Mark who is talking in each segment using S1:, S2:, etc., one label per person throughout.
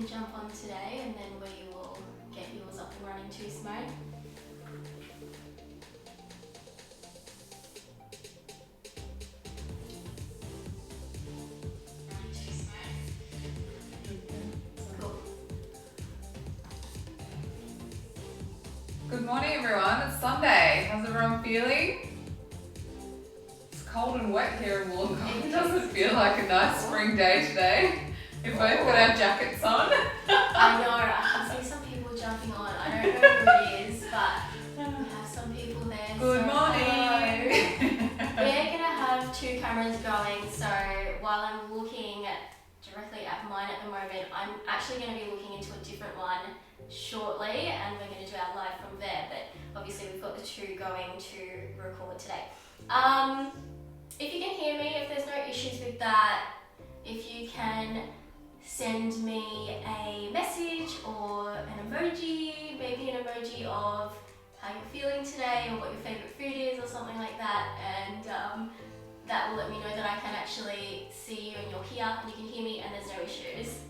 S1: can jump on today, and then we will get yours up and running too, Simone. Cool.
S2: Good morning everyone, it's Sunday. How's everyone feeling? It's cold and wet here in Wollongong. It doesn't feel like a nice spring day today. We've both got our jackets on.
S1: I know, I can see some people jumping on. I don't know who it is, but we have some people there.
S2: Good morning.
S1: Hello. We're going to have two cameras going, so while I'm looking directly at mine at the moment, I'm actually going to be looking into a different one shortly, and we're going to do our live from there, but obviously we've got the two going to record today. If you can hear me, if there's no issues with that, if you can send me a message or an emoji, maybe an emoji of how you're feeling today or what your favourite food is or something like that, and that will let me know that I can actually see you and you're here and you can hear me and there's no issues.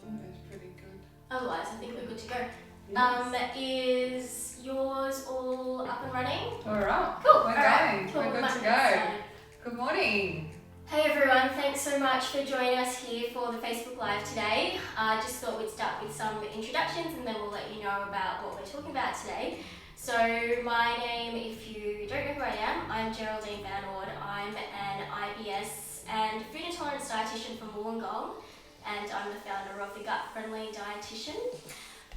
S2: That's pretty good.
S1: Otherwise, I think we're good to go.
S2: Yes.
S1: Is yours all up and running?
S2: Alright,
S1: Cool.
S2: we're
S1: Alright,
S2: going.
S1: cool.
S2: We're good
S1: Might
S2: to
S1: get
S2: go.
S1: started.
S2: Good morning.
S1: Hey everyone, thanks so much for joining us here for the Facebook Live today. I just thought we'd start with some introductions and then we'll let you know about what we're talking about today. So my name, if you don't know who I am, I'm Geraldine and I. I'm an IBS and food intolerance dietitian from Wollongong, and I'm the founder of the Gut Friendly Dietician.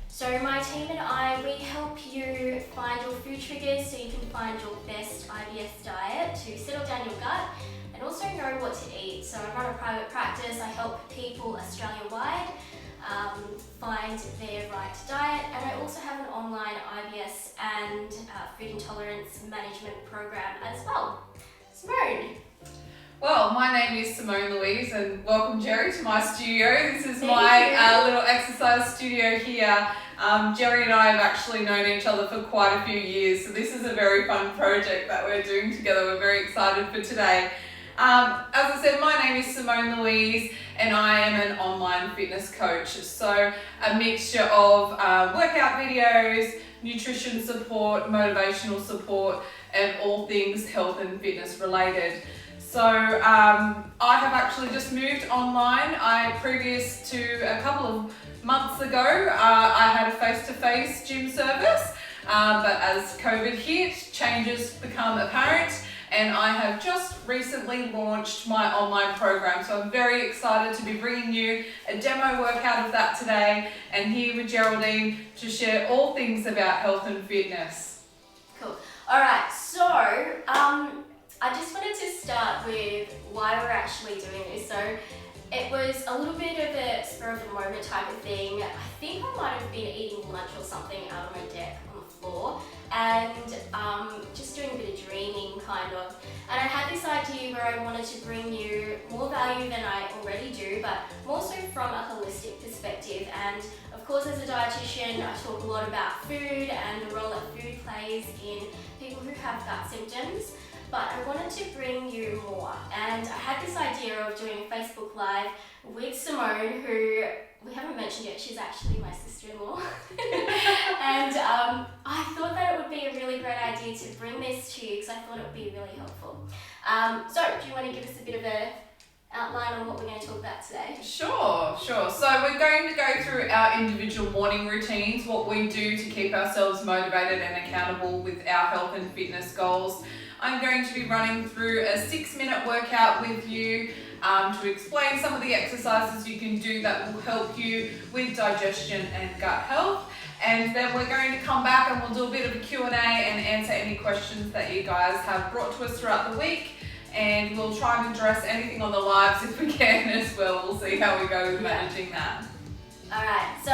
S1: So my team and I, we help you find your food triggers so you can find your best IBS diet to settle down your gut and also know what to eat. So I run a private practice, I help people Australia-wide find their right diet, and I also have an online IBS and food intolerance management program as well. Simone.
S2: Well, my name is Simone Louise and welcome Jerry to my studio. This is
S1: Thank
S2: my
S1: you.
S2: little exercise studio here. Jerry and I have actually known each other for quite a few years, so this is a very fun project that we're doing together. We're very excited for today. As I said, my name is Simone Louise and I am an online fitness coach. So a mixture of workout videos, nutrition support, motivational support, and all things health and fitness related. So I have actually just moved online. Previous to a couple of months ago, I had a face-to-face gym service, but as COVID hit, changes become apparent, and I have just recently launched my online program. So I'm very excited to be bringing you a demo workout of that today, and here with Geraldine to share all things about health and fitness.
S1: Cool. All right, so I just wanted to start with why we're actually doing this. So it was a little bit of a spur of the moment type of thing. I think I might have been eating lunch or something out on my deck on the floor and just doing a bit of dreaming kind of. And I had this idea where I wanted to bring you more value than I already do, but more so from a holistic perspective. And of course, as a dietitian, I talk a lot about food and the role that food plays in people who have gut symptoms. But I wanted to bring you more, and I had this idea of doing a Facebook Live with Simone, who we haven't mentioned yet. She's actually my sister-in-law. And I thought that it would be a really great idea to bring this to you because I thought it would be really helpful. So do you want to give us a bit of a outline on what we're going to talk about today?
S2: Sure. So we're going to go through our individual morning routines, what we do to keep ourselves motivated and accountable with our health and fitness goals. I'm going to be running through a 6-minute workout with you to explain some of the exercises you can do that will help you with digestion and gut health. And then we're going to come back and we'll do a bit of a Q&A and answer any questions that you guys have brought to us throughout the week. And we'll try and address anything on the lives if we can as well. We'll see how we go with managing that.
S1: Alright, so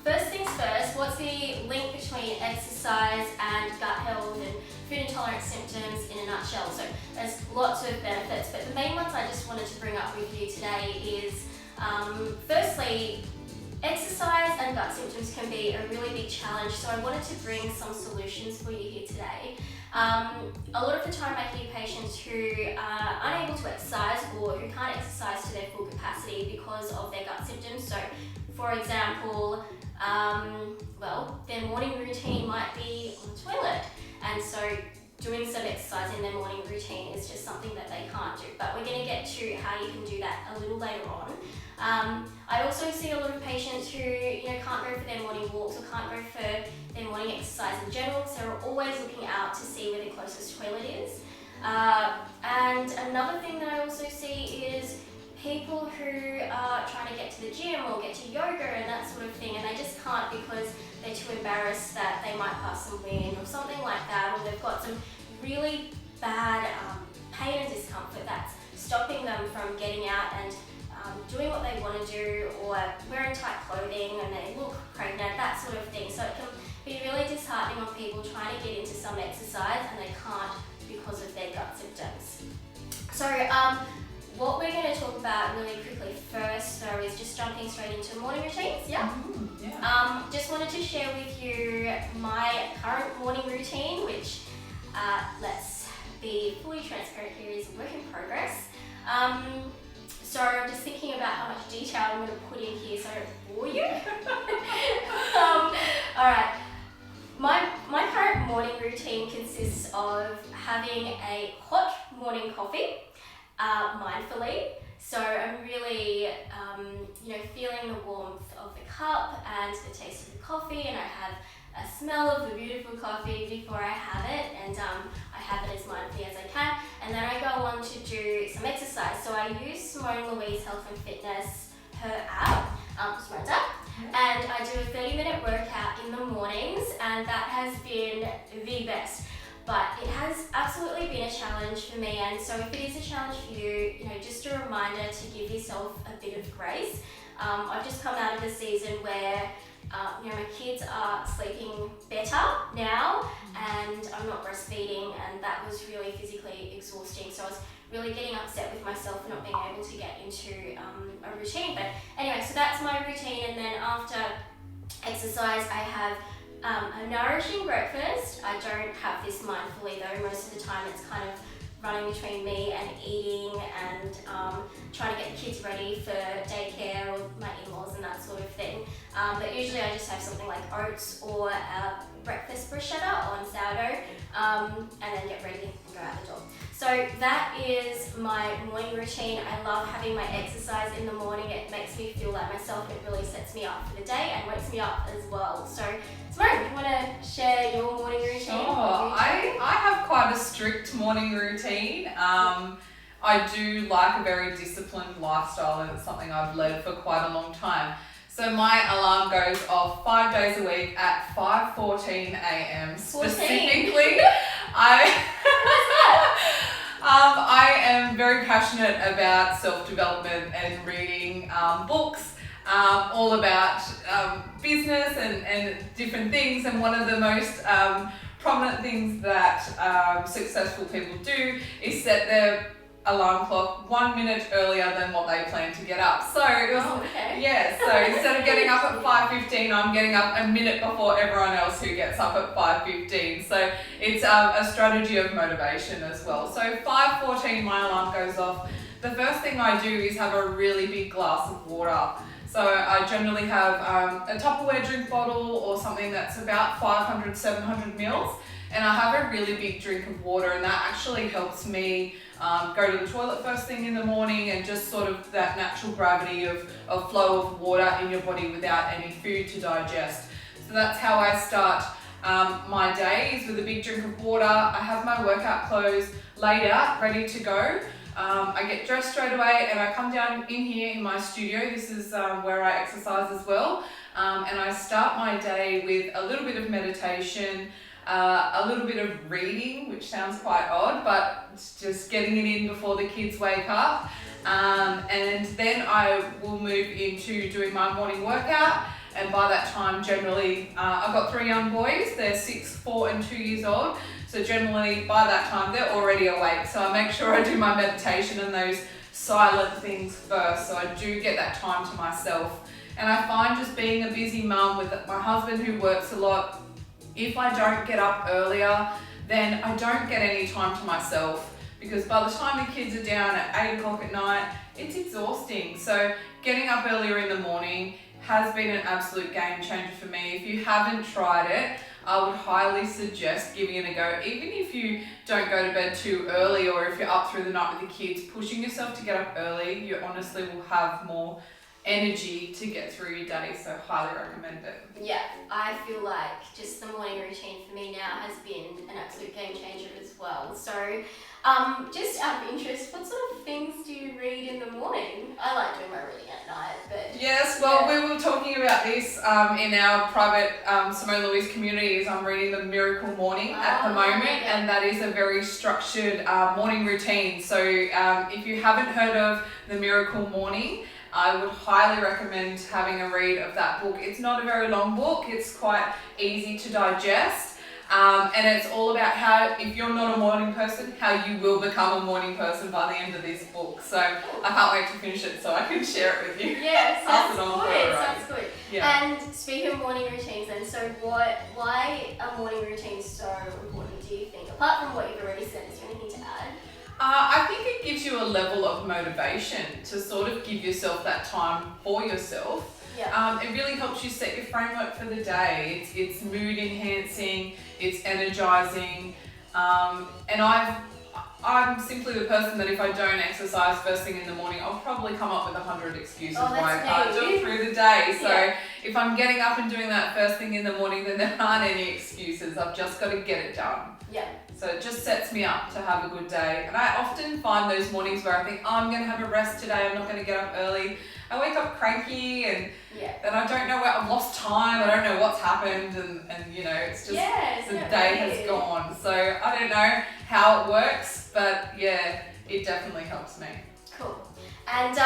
S1: first things first, what's the link between exercise and gut health and food intolerance symptoms in a nutshell? So there's lots of benefits, but the main ones I just wanted to bring up with you today is firstly, exercise and gut symptoms can be a really big challenge, so I wanted to bring some solutions for you here today. A lot of the time I hear patients who are unable to exercise or who can't exercise to their full capacity because of their gut symptoms. So, for example, their morning routine might be on the toilet, and so doing some exercise in their morning routine is just something that they can't do. But we're going to get to how you can do that a little later on. I also see a lot of patients who can't go for their morning walks or can't go for their morning exercise in general, so they're always looking out to see where the closest toilet is. And another thing that I also see is people who are trying to get to the gym or get to yoga and that sort of thing, and they just can't because they're too embarrassed that they might pass some wind or something like that, or they've got some really bad pain and discomfort that's stopping them from getting out and doing what they want to do, or wearing tight clothing and they look pregnant, that sort of thing. So it can be really disheartening on people trying to get into some exercise and they can't because of their gut symptoms. So what we're going to talk about really quickly first though is just jumping straight into morning routines. Just wanted to share with you my current morning routine, which let's be fully transparent here, is a work in progress. So I'm just thinking about how much detail I'm going to put in here so I don't bore you. Alright, my current morning routine consists of having a hot morning coffee, mindfully. So I'm really, feeling the warmth of the cup and the taste of the coffee, and I have a smell of the beautiful coffee before I have it, and I have it as mindfully as I can, and then I go on to do some exercise. So I use Simone Louise Health and Fitness, her app, Simone's app, and I do a 30-minute workout in the mornings, and that has been the best. But it has absolutely been a challenge for me, and so if it is a challenge for you, just a reminder to give yourself a bit of grace. I've just come out of a season where my kids are sleeping better now, and I'm not breastfeeding, and that was really physically exhausting. So I was really getting upset with myself for not being able to get into a routine. But anyway, so that's my routine, and then after exercise I have a nourishing breakfast. I don't have this mindfully though. Most of the time it's kind of running between me and eating and trying to get the kids ready for daycare or my in-laws and that sort of thing. But usually I just have something like oats or breakfast bruschetta on sourdough, and then get ready and go out the door. So that is my morning routine. I love having my exercise in the morning. It makes me feel like myself, and it really sets me up for the day and wakes me up as well. So Simone, you want to share your morning routine?
S2: Sure. I have quite a strict morning routine. I do like a very disciplined lifestyle, and it's something I've led for quite a long time. So my alarm goes off 5 days a week at 5:14 a.m. specifically. I am very passionate about self-development and reading books, all about business and different things. And one of the most prominent things that successful people do is set their alarm clock 1 minute earlier than what they plan to get up. So it was, so instead of getting up at 5:15, I'm getting up a minute before everyone else who gets up at 5:15. So it's a strategy of motivation as well. So 5:14, my alarm goes off. The first thing I do is have a really big glass of water. So I generally have a Tupperware drink bottle or something that's about 500, 700 mils. And I have a really big drink of water, and that actually helps me go to the toilet first thing in the morning, and just sort of that natural gravity of flow of water in your body without any food to digest. So that's how I start my day, is with a big drink of water. I have my workout clothes laid out, ready to go. I get dressed straight away, and I come down in here in my studio. This is where I exercise as well. And I start my day with a little bit of meditation, a little bit of reading, which sounds quite odd, but it's just getting it in before the kids wake up. And then I will move into doing my morning workout. And by that time, generally, I've got 3 young boys. They're 6, 4 and 2 years old. So generally, by that time, they're already awake. So I make sure I do my meditation and those silent things first. So I do get that time to myself. And I find just being a busy mum with my husband who works a lot, if I don't get up earlier, then I don't get any time to myself, because by the time the kids are down at 8 o'clock at night, it's exhausting. So getting up earlier in the morning has been an absolute game changer for me. If you haven't tried it, I would highly suggest giving it a go. Even if you don't go to bed too early, or if you're up through the night with the kids, pushing yourself to get up early, you honestly will have more energy to get through your day. So highly recommend it.
S1: Yeah, I feel like just the morning routine for me now has been an absolute game changer as well. So just out of interest, what sort of things do you read in the morning? I like doing my reading at night, but...
S2: Yes, well, we were talking about this in our private Simone Louise communities. I'm reading The Miracle Morning at the moment, and that is a very structured morning routine. So if you haven't heard of The Miracle Morning, I would highly recommend having a read of that book. It's not a very long book, it's quite easy to digest. And it's all about how, if you're not a morning person, how you will become a morning person by the end of this book. So I can't wait to finish it so I can share it with you.
S1: Yes,
S2: Pass
S1: that's
S2: it on for
S1: good.
S2: a ride.
S1: That's good.
S2: Yeah.
S1: And speaking of morning routines, then, so why are morning routines so important, do you think? Apart from what you've already said, is there anything to add?
S2: I think it gives you a level of motivation to sort of give yourself that time for yourself.
S1: Yeah.
S2: It really helps you set your framework for the day. It's mood enhancing, it's energizing, and I'm simply the person that if I don't exercise first thing in the morning, I'll probably come up with 100 excuses why I can't do it through the day. So if I'm getting up and doing that first thing in the morning, then there aren't any excuses. I've just got to get it done.
S1: Yeah.
S2: So it just sets me up to have a good day. And I often find those mornings where I think, oh, I'm going to have a rest today, I'm not going to get up early. I wake up cranky and then I don't know where I've lost time, I don't know what's happened, and you know, it's just the day has gone. So I don't know how it works, but yeah, it definitely helps me.
S1: Cool. And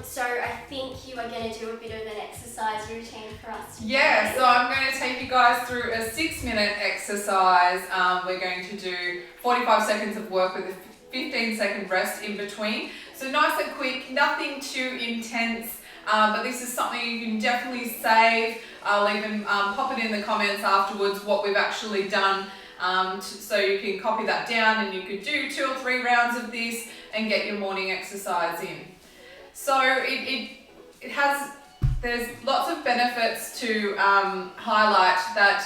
S1: so I think you are going to do a bit of an exercise routine for us today.
S2: Yeah, so I'm going to take you guys through a 6-minute exercise. We're going to do 45 seconds of work with a 15-second rest in between. So nice and quick, nothing too intense, but this is something you can definitely save. I'll even pop it in the comments afterwards what we've actually done, so you can copy that down and you could do 2 or 3 rounds of this and get your morning exercise in. So it has, there's lots of benefits to highlight that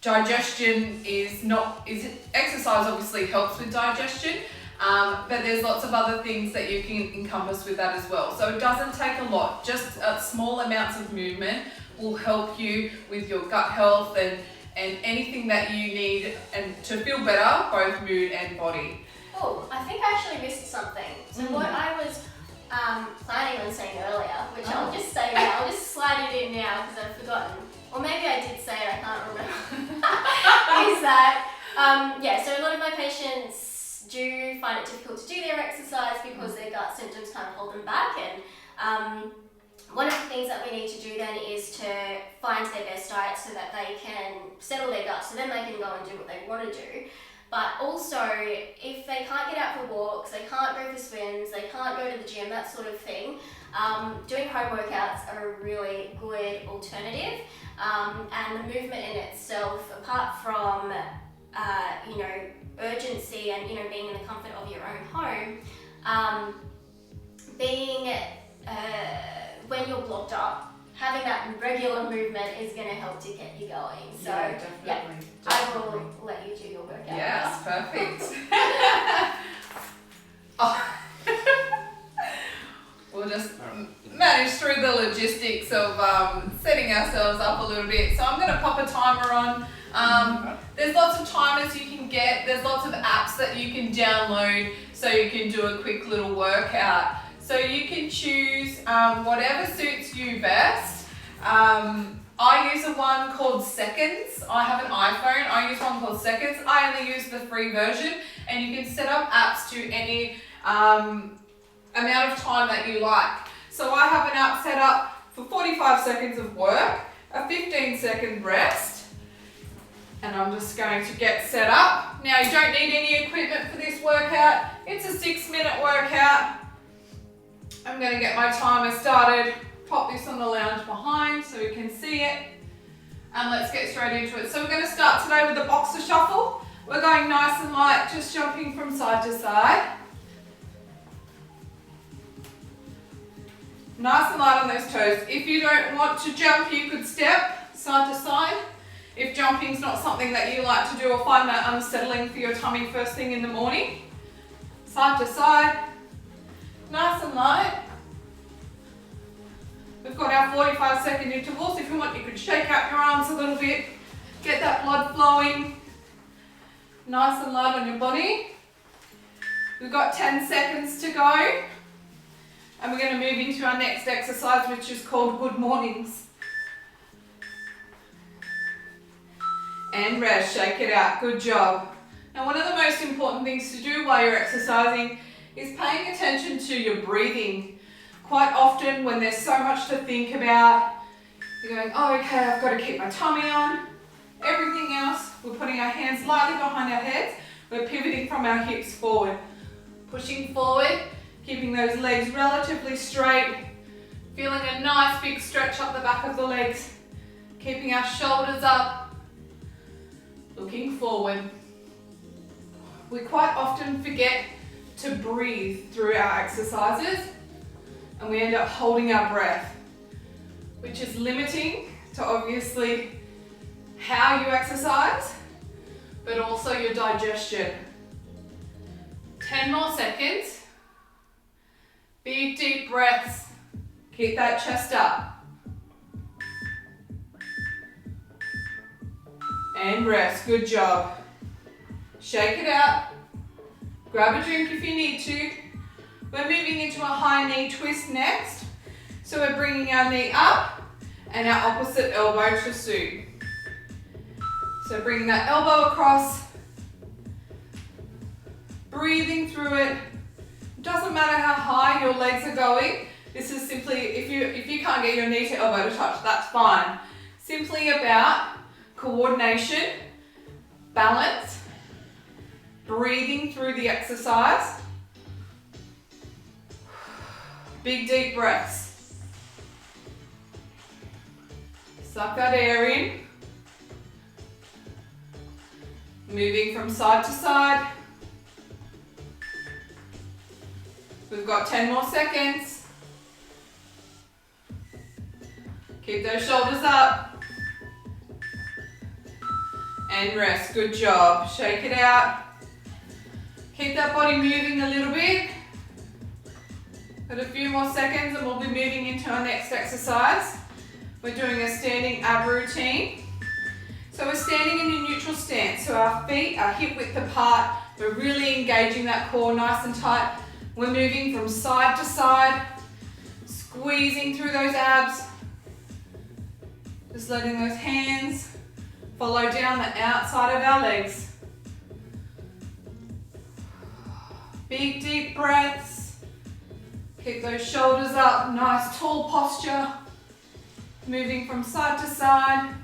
S2: digestion exercise obviously helps with digestion, but there's lots of other things that you can encompass with that as well. So it doesn't take a lot, just small amounts of movement will help you with your gut health and anything that you need and to feel better, both mood and body.
S1: Oh, I think I actually missed something. So what I was planning on saying earlier, which I'll just say now, I'll just slide it in now because I've forgotten. Or maybe I did say it, I can't remember. Is that, so a lot of my patients do find it difficult to do their exercise because their gut symptoms kind of hold them back. And one of the things that we need to do then is to find their best diet so that they can settle their gut, so then they can go and do what they want to do. But also, if they can't get out for walks, they can't go for swims, they can't go to the gym, that sort of thing, doing home workouts are a really good alternative. And the movement in itself, apart from urgency and being in the comfort of your own home, when you're blocked up, having that regular movement is going to help to get you going. So
S2: definitely.
S1: I will let you do your workout.
S2: Yes, perfect. We'll just manage through the logistics of setting ourselves up a little bit. So I'm going to pop a timer on. There's lots of timers you can get. There's lots of apps that you can download so you can do a quick little workout. So you can choose whatever suits you best. I use one called Seconds. I have an iPhone. I use one called Seconds. I only use the free version, and you can set up apps to any amount of time that you like. So I have an app set up for 45 seconds of work, a 15-second rest, and I'm just going to get set up. Now you don't need any equipment for this workout. It's a 6-minute workout. I'm going to get my timer started, pop pop this on the lounge behind so we can see it. And let's get straight into it. So we're going to start today with the boxer shuffle. We're going nice and light, just jumping from side to side. Nice and light on those toes. If you don't want to jump, you could step side to side. If jumping's not something that you like to do or find that unsettling for your tummy first thing in the morning. Side to side, nice and light. We've got our 45-second intervals. If you want, you could shake out your arms a little bit, get that blood flowing. Nice and light on your body. We've got 10 seconds to go. And we're going to move into our next exercise, which is called Good Mornings. And rest, shake it out, good job. Now, one of the most important things to do while you're exercising is paying attention to your breathing. Quite often when there's so much to think about, you're going, oh, okay, I've got to keep my tummy on. Everything else, we're putting our hands lightly behind our heads. We're pivoting from our hips forward. Pushing forward, keeping those legs relatively straight. Feeling a nice big stretch up the back of the legs. Keeping our shoulders up. Looking forward. We quite often forget to breathe through our exercises and we end up holding our breath, which is limiting to obviously how you exercise, but also your digestion. 10 more seconds. Big deep breaths. Keep that chest up. And rest, good job. Shake it out. Grab a drink if you need to. We're moving into a high knee twist next. So we're bringing our knee up and our opposite elbow to suit. So bringing that elbow across. Breathing through it. Doesn't matter how high your legs are going. This is simply, if you can't get your knee to elbow to touch, that's fine. Simply about coordination, balance, breathing through the exercise. Big deep breaths. Suck that air in. Moving from side to side. We've got 10 more seconds. Keep those shoulders up. And rest, good job. Shake it out. Keep that body moving a little bit. Got a few more seconds and we'll be moving into our next exercise. We're doing a standing ab routine. So we're standing in a neutral stance. So our feet are hip width apart. We're really engaging that core nice and tight. We're moving from side to side, squeezing through those abs. Just letting those hands follow down the outside of our legs. Big deep breaths. Keep those shoulders up, nice tall posture. Moving from side to side.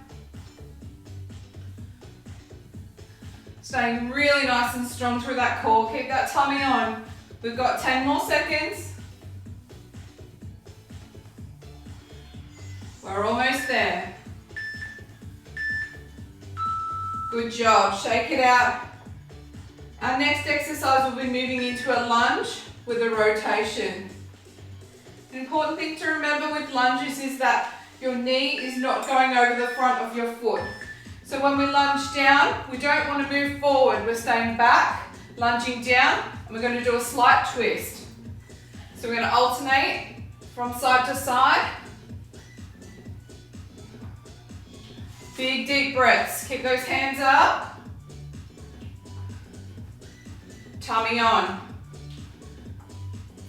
S2: Staying really nice and strong through that core. Keep that tummy on. We've got 10 more seconds. We're almost there. Good job, shake it out. Our next exercise will be moving into a lunge with a rotation. An important thing to remember with lunges is that your knee is not going over the front of your foot. So when we lunge down, we don't want to move forward. We're staying back, lunging down, and we're going to do a slight twist. So we're going to alternate from side to side. Big deep breaths. Keep those hands up. Tummy on.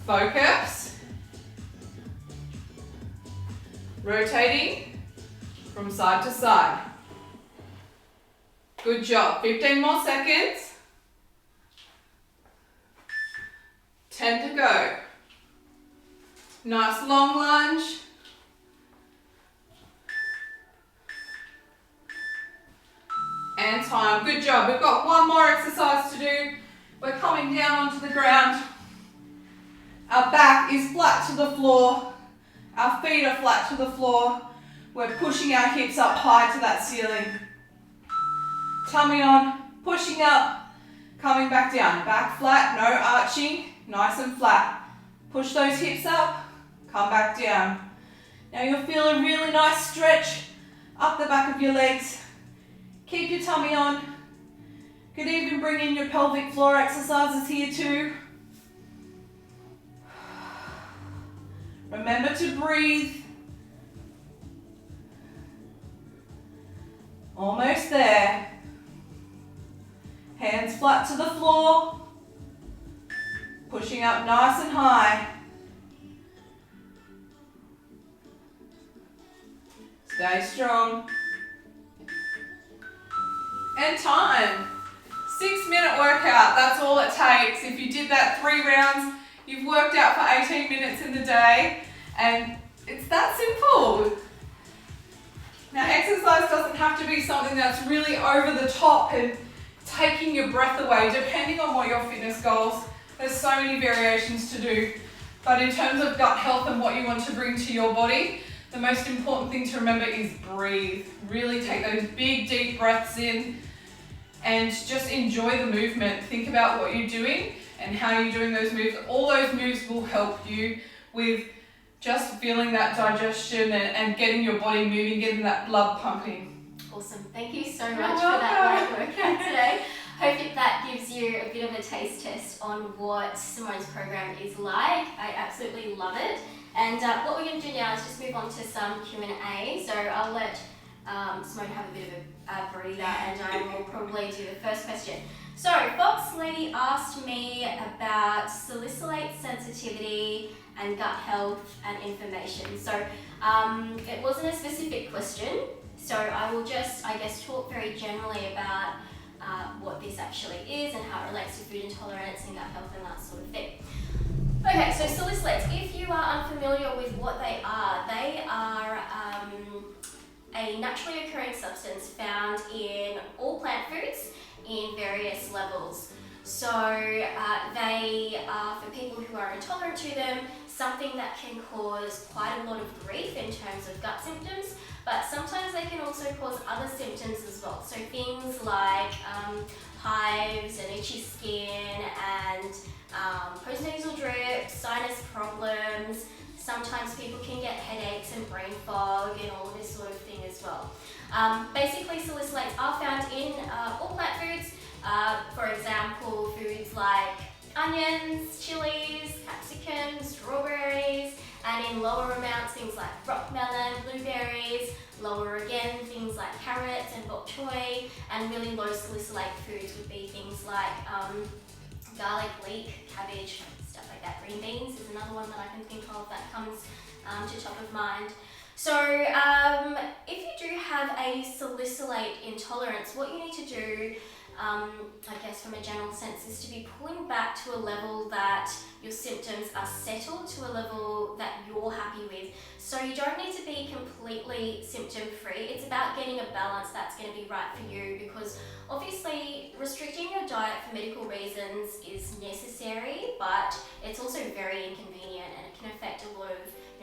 S2: Focus. Rotating from side to side. Good job. 15 more seconds. 10 to go. Nice long lunge. And time. Good job. We've got one more exercise to do. We're coming down onto the ground. Our back is flat to the floor. Our feet are flat to the floor. We're pushing our hips up high to that ceiling. Tummy on, pushing up, coming back down. Back flat, no arching, nice and flat. Push those hips up, come back down. Now you'll feel a really nice stretch up the back of your legs. Keep your tummy on. Could even bring in your pelvic floor exercises here too. Remember to breathe. Almost there. Hands flat to the floor. Pushing up nice and high. Stay strong. And time. 6-minute workout, that's all it takes. If you did that 3 rounds, you've worked out for 18 minutes in the day, and it's that simple. Now, exercise doesn't have to be something that's really over the top and taking your breath away, depending on what your fitness goals. There's so many variations to do. But in terms of gut health and what you want to bring to your body, the most important thing to remember is breathe. Really take those big, deep breaths in and just enjoy the movement. Think about what you're doing and how you're doing those moves. All those moves will help you with just feeling that digestion and getting your body moving, getting that blood pumping.
S1: Awesome. Thank you so much for that light workout today. Hope that gives you a bit of a taste test on what Simone's program is like. I absolutely love it. And what we're going to do now is just move on to some Q&A. So I'll let Simone have a bit of a breather, and I will probably do the first question. So Fox Lady asked me about salicylate sensitivity and gut health and inflammation. So it wasn't a specific question, so I will just, I guess, talk very generally about what this actually is and how it relates to food intolerance and gut health and that sort of thing. Okay, so salicylates, if you are unfamiliar with what they are a naturally occurring substance found in all plant foods in various levels. So they are, for people who are intolerant to them, something that can cause quite a lot of grief in terms of gut symptoms, but sometimes they can also cause other symptoms as well. So things like hives and itchy skin and postnasal drip, sinus problems. Sometimes people can get headaches and brain fog and all this sort of thing as well. Basically, salicylates are found in all plant foods. For example, foods like onions, chilies, capsicums, strawberries, and in lower amounts, things like rock melon, blueberries. Lower again, things like carrots and bok choy, and really low salicylate foods would be things like garlic, leek, cabbage, stuff like that. Green beans is another one that I can think of that comes to top of mind. So if you do have a salicylate intolerance, what you need to do, I guess from a general sense, is to be pulling back to a level that your symptoms are settled to a level that you're happy with. So you don't need to be completely symptom-free. It's about getting a balance that's going to be right for you, because obviously restricting your diet for medical reasons is necessary, but it's also very inconvenient and it can affect a lot of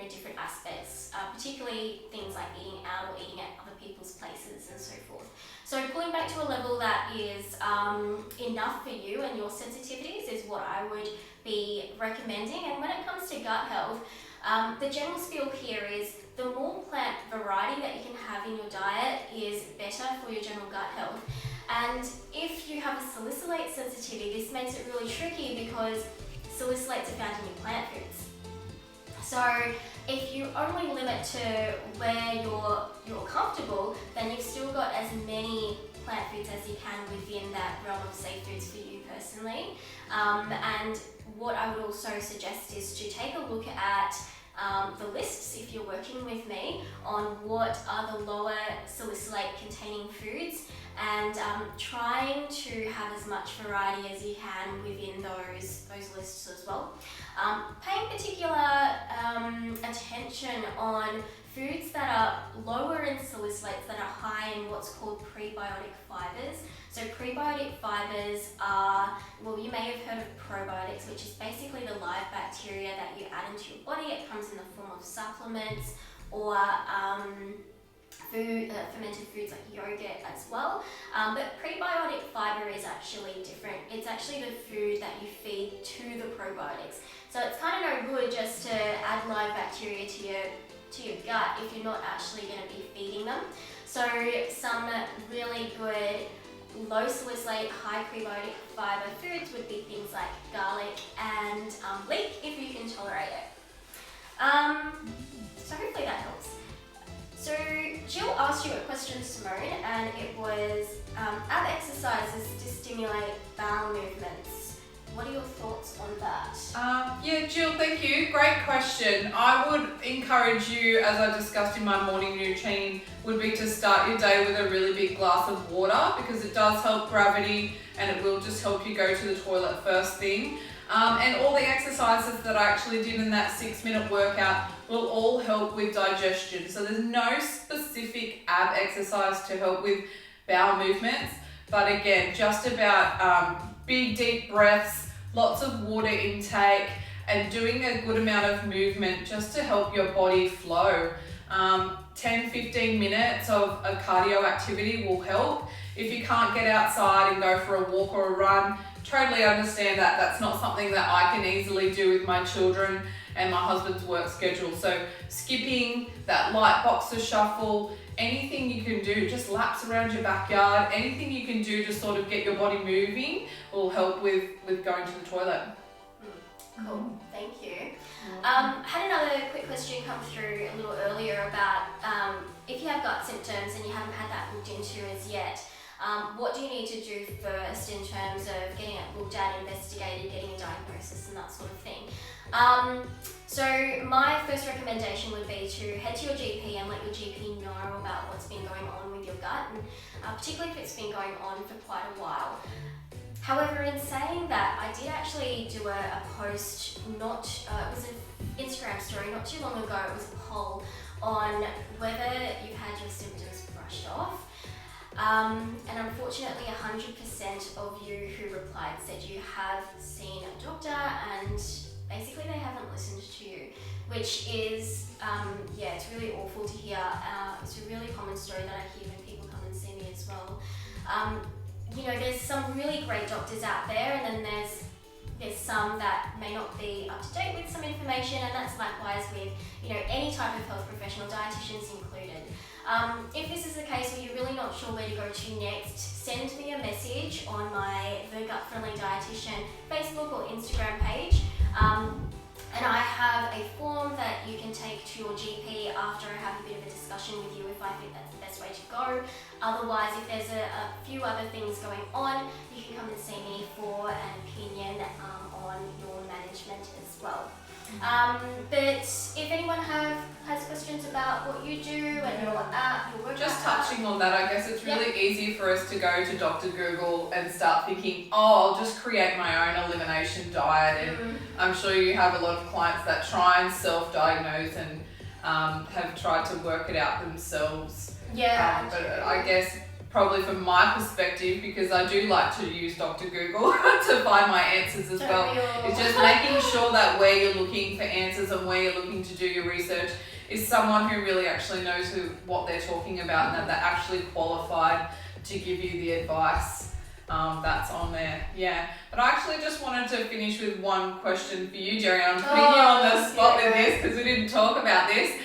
S1: different aspects, particularly things like eating out or eating at other people's places and so forth. So pulling back to a level that is enough for you and your sensitivities is what I would be recommending. And when it comes to gut health, the general spiel here is the more plant variety that you can have in your diet is better for your general gut health. And if you have a salicylate sensitivity, this makes it really tricky because salicylates are found in your plant foods. So if you only limit to where you're comfortable, then you've still got as many plant foods as you can within that realm of safe foods for you personally. And what I would also suggest is to take a look at the lists, if you're working with me, on what are the lower salicylate containing foods, and trying to have as much variety as you can within those lists as well. Paying particular attention on foods that are lower in salicylates that are high in what's called prebiotic fibers. So prebiotic fibers are, well, you may have heard of probiotics, which is basically the live bacteria that you add into your body. It comes in the form of supplements or fermented foods like yogurt as well. But prebiotic fiber is actually different. It's actually the food that you feed to the probiotics. So it's kind of no good just to add live bacteria to your gut if you're not actually going to be feeding them. So some really good low salicylate, high prebiotic fiber foods would be things like garlic and leek if you can tolerate it. So hopefully that helps. So Jill asked you a question, Simone, and it was ab exercises to stimulate bowel movements. What are your thoughts on that?
S2: Yeah, Jill, thank you. Great question. I would encourage you, as I discussed in my morning routine, would be to start your day with a really big glass of water, because it does help gravity and it will just help you go to the toilet first thing. And all the exercises that I actually did in that 6-minute workout will all help with digestion. So there's no specific ab exercise to help with bowel movements, but again, just about big deep breaths, lots of water intake, and doing a good amount of movement just to help your body flow. 10-15 minutes of a cardio activity will help. If you can't get outside and go for a walk or a run, totally understand that that's not something that I can easily do with my children and my husband's work schedule. So skipping, that light boxer shuffle, anything you can do, just laps around your backyard, anything you can do to sort of get your body moving will help with going to the toilet.
S1: Cool, thank you. Had another quick question come through a little earlier about if you have gut symptoms and you haven't had that looked into as yet, what do you need to do first in terms of getting it looked at, investigated, getting a diagnosis and that sort of thing? So my first recommendation would be to head to your GP and let your GP know about what's been going on with your gut, and particularly if it's been going on for quite a while. However, in saying that, I did actually do a post, it was an Instagram story not too long ago. It was a poll on whether you've had your symptoms brushed off. And unfortunately 100% of you who replied said you have seen a doctor and basically they haven't listened to you, which is, it's really awful to hear. It's a really common story that I hear when people come and see me as well. There's some really great doctors out there, and then there's some that may not be up to date with some information, and that's likewise with any type of health professional, dietitians included. If this is the case where you're really not sure where to go to next, send me a message on my The Gut Friendly Dietitian Facebook or Instagram page. And I have a form that you can take to your GP after I have a bit of a discussion with you if I think that's the best way to go. Otherwise, if there's a few other things going on, you can come and see me for an opinion on your management as well. But if anyone has questions about what you do and your workout,
S2: just touching on that, I guess it's really easy for us to go to Dr. Google and start thinking, I'll just create my own elimination diet. And I'm sure you have a lot of clients that try and self-diagnose and have tried to work it out themselves. But I guess probably from my perspective, because I do like to use Dr. Google to find my answers as well. It's just making sure that where you're looking for answers and where you're looking to do your research is someone who really actually knows what they're talking about and that they're actually qualified to give you the advice that's on there. But I actually just wanted to finish with one question for you, Jerry. I'm putting you on the spot with this because we didn't talk about this.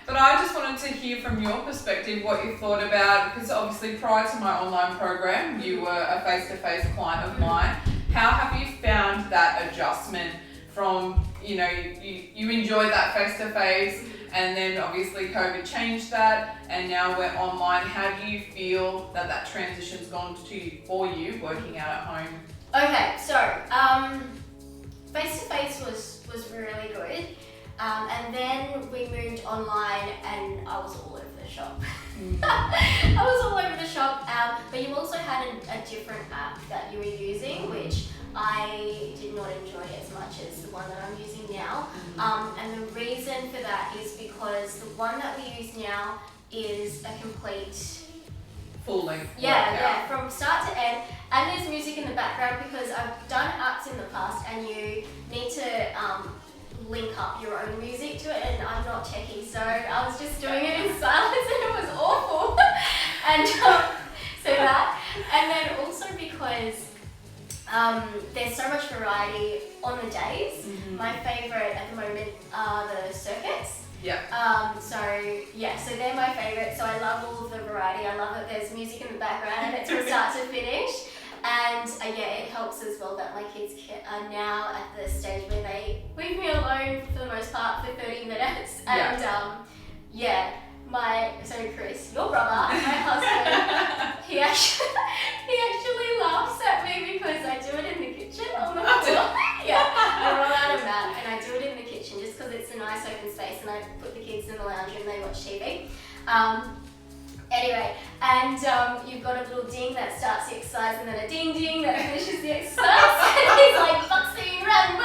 S2: But I just wanted to hear from your perspective what you thought about, because obviously prior to my online program, you were a face-to-face client of mine. How have you found that adjustment from, you enjoyed that face-to-face, and then obviously COVID changed that, and now we're online. How do you feel that transition's gone for you working out at home?
S1: Okay, so face-to-face was really good. And then we moved online and I was all over the shop. I was all over the shop, but you also had a different app that you were using, which I did not enjoy as much as the one that I'm using now. And the reason for that is because the one that we use now is a complete
S2: full length
S1: Yeah,
S2: workout.
S1: yeah, from start to end. And there's music in the background because I've done acts in the past and you need to link up your own music to it, and I'm not techie, so I was just doing it in silence and it was awful. And so that, and then also because there's so much variety on the days. My favourite at the moment are the circuits.
S2: Yeah.
S1: So they're my favourite. So I love all of the variety. I love that there's music in the background and it's from start to finish. And it helps as well that my kids are now at the stage where they leave me alone for the most part for 30 minutes. And so Chris, your brother, my husband, he actually laughs at me because I do it in the kitchen on the floor. I roll out a mat and I do it in the kitchen just because it's a nice open space, and I put the kids in the lounge room, they watch TV. Anyway, and you've got a little ding that starts the exercise and then a ding ding that finishes the exercise. And he's like, boxing, run,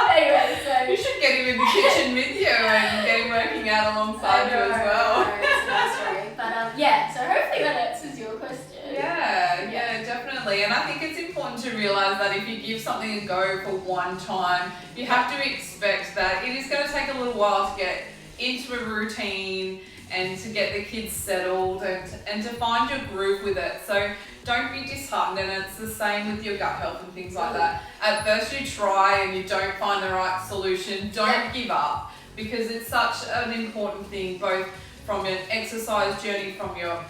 S1: Anyway, so...
S2: You should get him in the kitchen with you and get him working out alongside you as well.
S1: It's a nice story. But so hopefully that answers your question.
S2: Yeah, definitely. And I think it's important to realise that if you give something a go for one time, you have to expect that it is going to take a little while to get into a routine and to get the kids settled and to find your groove with it. So don't be disheartened, and it's the same with your gut health and things like that. At first you try and you don't find the right solution, don't give up, because it's such an important thing, both from an exercise journey, from your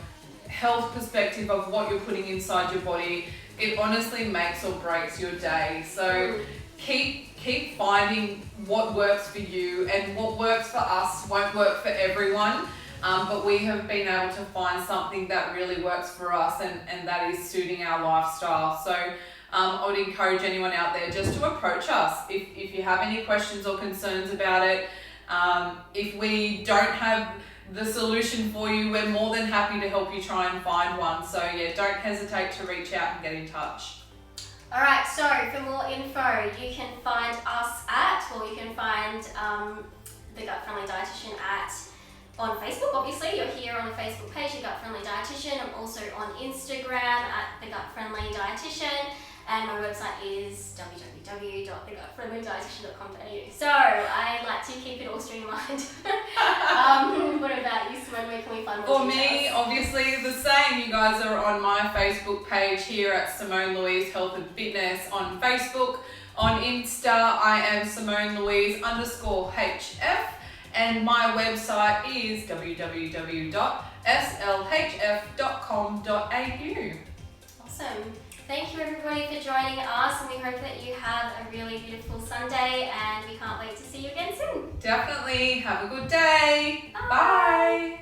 S2: health perspective of what you're putting inside your body. It honestly makes or breaks your day. So keep finding what works for you, and what works for us won't work for everyone. But we have been able to find something that really works for us, and that is suiting our lifestyle. So I would encourage anyone out there just to approach us if you have any questions or concerns about it. If we don't have the solution for you, we're more than happy to help you try and find one. So don't hesitate to reach out and get in touch.
S1: Alright, so for more info, you can find us you can find the Gut Friendly Dietitian on Facebook. Obviously, you're here on the Facebook page, the Gut Friendly Dietitian. I'm also on Instagram at the Gut Friendly Dietitian, and my website is www.thegutfriendlydietitian.com.au. So I like to keep it all streamlined. What about you, Simone? Where can we find more
S2: For
S1: details?
S2: me, obviously the same. You guys are on my Facebook page here at Simone Louise Health and Fitness on Facebook. On Insta, I am Simone Louise _HF. And my website is www.slhf.com.au.
S1: Awesome. Thank you everybody for joining us, and we hope that you have a really beautiful Sunday, and we can't wait to see you again soon.
S2: Definitely. Have a good day.
S1: Bye.
S2: Bye.